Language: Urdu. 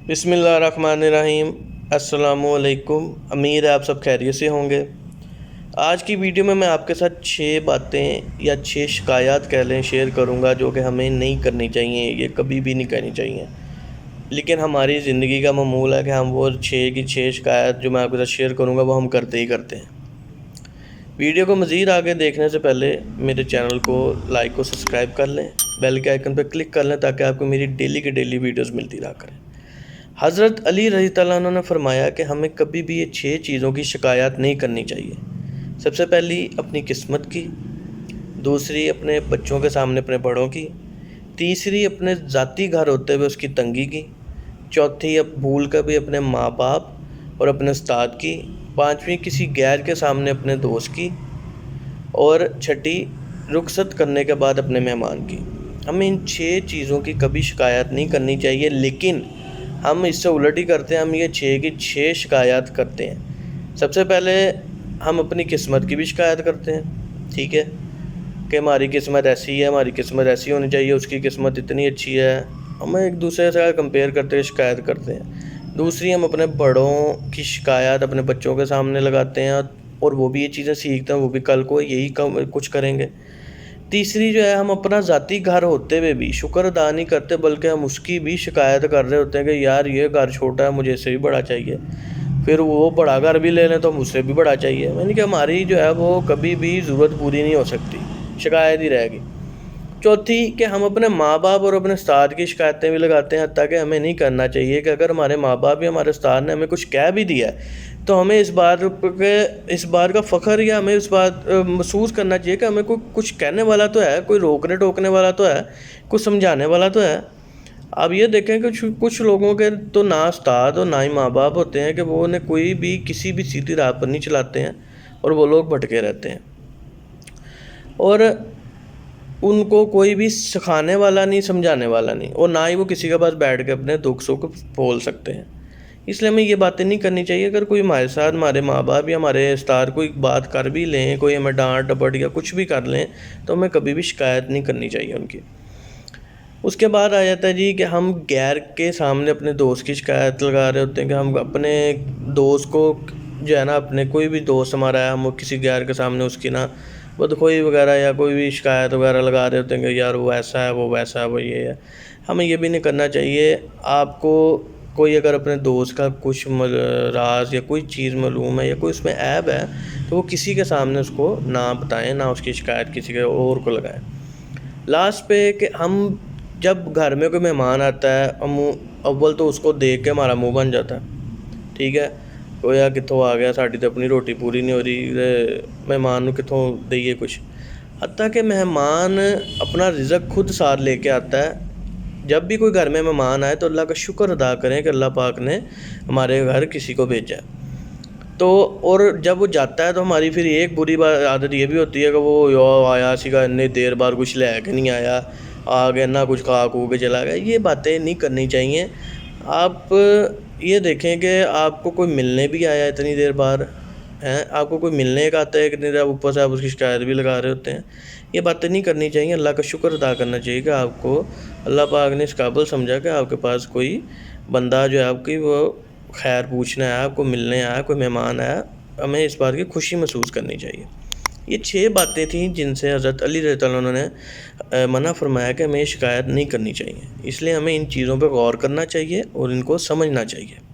بسم اللہ الرحمن الرحیم۔ السلام علیکم، امید ہے آپ سب خیریت سے ہوں گے۔ آج کی ویڈیو میں آپ کے ساتھ 6 باتیں یا 6 شکایات کہہ لیں شیئر کروں گا جو کہ ہمیں نہیں کرنی چاہیے، یہ کبھی بھی نہیں کرنی چاہیے، لیکن ہماری زندگی کا معمول ہے کہ ہم وہ 6 کی 6 شکایات جو میں آپ کے ساتھ شیئر کروں گا وہ ہم کرتے ہی کرتے ہیں۔ ویڈیو کو مزید آگے دیکھنے سے پہلے میرے چینل کو لائک اور سبسکرائب کر لیں، بیل کے آئیکن پہ کلک کر لیں تاکہ آپ کو میری ڈیلی کی ڈیلی ویڈیوز ملتی رہا کریں۔ حضرت علی رضی اللہ عنہ نے فرمایا کہ ہمیں کبھی بھی یہ 6 چیزوں کی شکایات نہیں کرنی چاہیے۔ سب سے پہلی اپنی قسمت کی، دوسری اپنے بچوں کے سامنے اپنے بڑوں کی، تیسری اپنے ذاتی گھر ہوتے ہوئے اس کی تنگی کی، چوتھی اب بھول کر بھی اپنے ماں باپ اور اپنے استاد کی، پانچویں کسی غیر کے سامنے اپنے دوست کی، اور چھٹی رخصت کرنے کے بعد اپنے مہمان کی۔ ہمیں ان 6 چیزوں کی کبھی شکایت نہیں کرنی چاہیے، لیکن ہم اس سے الٹ ہی کرتے ہیں، ہم یہ 6 کی 6 شکایات کرتے ہیں۔ سب سے پہلے ہم اپنی قسمت کی بھی شکایت کرتے ہیں، ٹھیک ہے، کہ ہماری قسمت ایسی ہے، ہماری قسمت ایسی ہونی چاہیے، اس کی قسمت اتنی اچھی ہے، ہم ایک دوسرے سے کمپیئر کرتے ہوئے شکایت کرتے ہیں۔ دوسری، ہم اپنے بڑوں کی شکایت اپنے بچوں کے سامنے لگاتے ہیں اور وہ بھی یہ چیزیں سیکھتے ہیں، وہ بھی کل کو یہی کچھ کریں گے۔ تیسری جو ہے، ہم اپنا ذاتی گھر ہوتے ہوئے بھی شکر ادا نہیں کرتے، بلکہ ہم اس کی بھی شکایت کر رہے ہوتے ہیں کہ یار یہ گھر چھوٹا ہے، مجھے اس سے بھی بڑا چاہیے، پھر وہ بڑا گھر بھی لے لیں تو مجھ سے بھی بڑا چاہیے، یعنی کہ ہماری جو ہے وہ کبھی بھی ضرورت پوری نہیں ہو سکتی، شکایت ہی رہے گی۔ چوتھی، کہ ہم اپنے ماں باپ اور اپنے استاد کی شکایتیں بھی لگاتے ہیں، حتیٰ کہ ہمیں نہیں کرنا چاہیے کہ اگر ہمارے ماں باپ یا ہمارے استاد نے ہمیں کچھ کہہ بھی دیا ہے تو ہمیں اس بات کا فخر یا ہمیں اس بات محسوس کرنا چاہیے کہ ہمیں کوئی کچھ کہنے والا تو ہے، کوئی روکنے ٹوکنے والا تو ہے، کچھ سمجھانے والا تو ہے۔ آپ یہ دیکھیں کہ کچھ لوگوں کے تو نہ استاد اور نہ ہی ماں باپ ہوتے ہیں کہ وہ انہیں کوئی بھی کسی بھی سیدھی راہ پر نہیں چلاتے ہیں اور وہ لوگ بھٹکے رہتے ہیں، اور ان کو کوئی بھی سکھانے والا نہیں، سمجھانے والا نہیں، اور نہ ہی وہ کسی کے پاس بیٹھ کے اپنے دکھ سکھ بول سکتے ہیں۔ اس لیے ہمیں یہ باتیں نہیں کرنی چاہیے۔ اگر کوئی ہمارے ساتھ، ہمارے ماں باپ یا ہمارے استاد کوئی بات کر بھی لیں، کوئی ہمیں ڈانٹ ڈپٹ یا کچھ بھی کر لیں، تو ہمیں کبھی بھی شکایت نہیں کرنی چاہیے ان کی۔ اس کے بعد آ جاتا ہے جی کہ ہم غیر کے سامنے اپنے دوست کی شکایت لگا رہے ہوتے ہیں، کہ ہم اپنے دوست کو جو ہے نا، اپنے کوئی بھی دوست ہمارا ہے، ہم کسی غیر کے سامنے اس کی نا بدخوئی وغیرہ یا کوئی بھی شکایت وغیرہ لگا رہے ہوتے ہیں کہ یار وہ ایسا ہے، وہ ویسا ہے، وہ یہ ہے۔ ہمیں یہ بھی نہیں کرنا چاہیے۔ آپ کو کوئی اگر اپنے دوست کا کچھ راز یا کوئی چیز معلوم ہے یا کوئی اس میں عیب ہے تو وہ کسی کے سامنے اس کو نہ بتائیں، نہ اس کی شکایت کسی کے اور کو لگائیں۔ لاسٹ پہ کہ ہم جب گھر میں کوئی مہمان آتا ہے، ہم اول تو اس کو دیکھ کے ہمارا منہ بن جاتا ہے، ٹھیک ہے، کوئی کتوں آ گیا، ساڑی تو اپنی روٹی پوری نہیں ہو رہی، مہمان کتوں دئیے کچھ۔ حتیٰ کہ مہمان اپنا رزق خود ساتھ لے کے آتا ہے۔ جب بھی کوئی گھر میں مہمان آئے تو اللہ کا شکر ادا کریں کہ اللہ پاک نے ہمارے گھر کسی کو بھیجا ہے۔ تو اور جب وہ جاتا ہے تو ہماری پھر ایک بری عادت یہ بھی ہوتی ہے کہ وہ آیا سیگا اتنی دیر بعد کچھ لے کے نہیں آیا، آ گیا نہ کچھ کھا کھو کے چلا گیا۔ یہ باتیں نہیں کرنی چاہیے۔ آپ یہ دیکھیں کہ آپ کو کوئی ملنے بھی آیا اتنی دیر بعد ہیں، آپ کو کوئی ملنے کا آتا ہے اتنی دیر، اوپر سے آپ اس کی شکایت بھی لگا رہے ہوتے ہیں۔ یہ باتیں نہیں کرنی چاہیے۔ اللہ کا شکر ادا کرنا چاہیے کہ آپ کو اللہ پاک نے اس قابل سمجھا کہ آپ کے پاس کوئی بندہ جو ہے آپ کی وہ خیر پوچھنا ہے، آپ کو ملنے آیا، کوئی مہمان آیا، ہمیں اس بات کی خوشی محسوس کرنی چاہیے۔ یہ 6 باتیں تھیں جن سے حضرت علی رضی اللہ عنہ نے منع فرمایا کہ ہمیں شکایت نہیں کرنی چاہیے۔ اس لیے ہمیں ان چیزوں پہ غور کرنا چاہیے اور ان کو سمجھنا چاہیے۔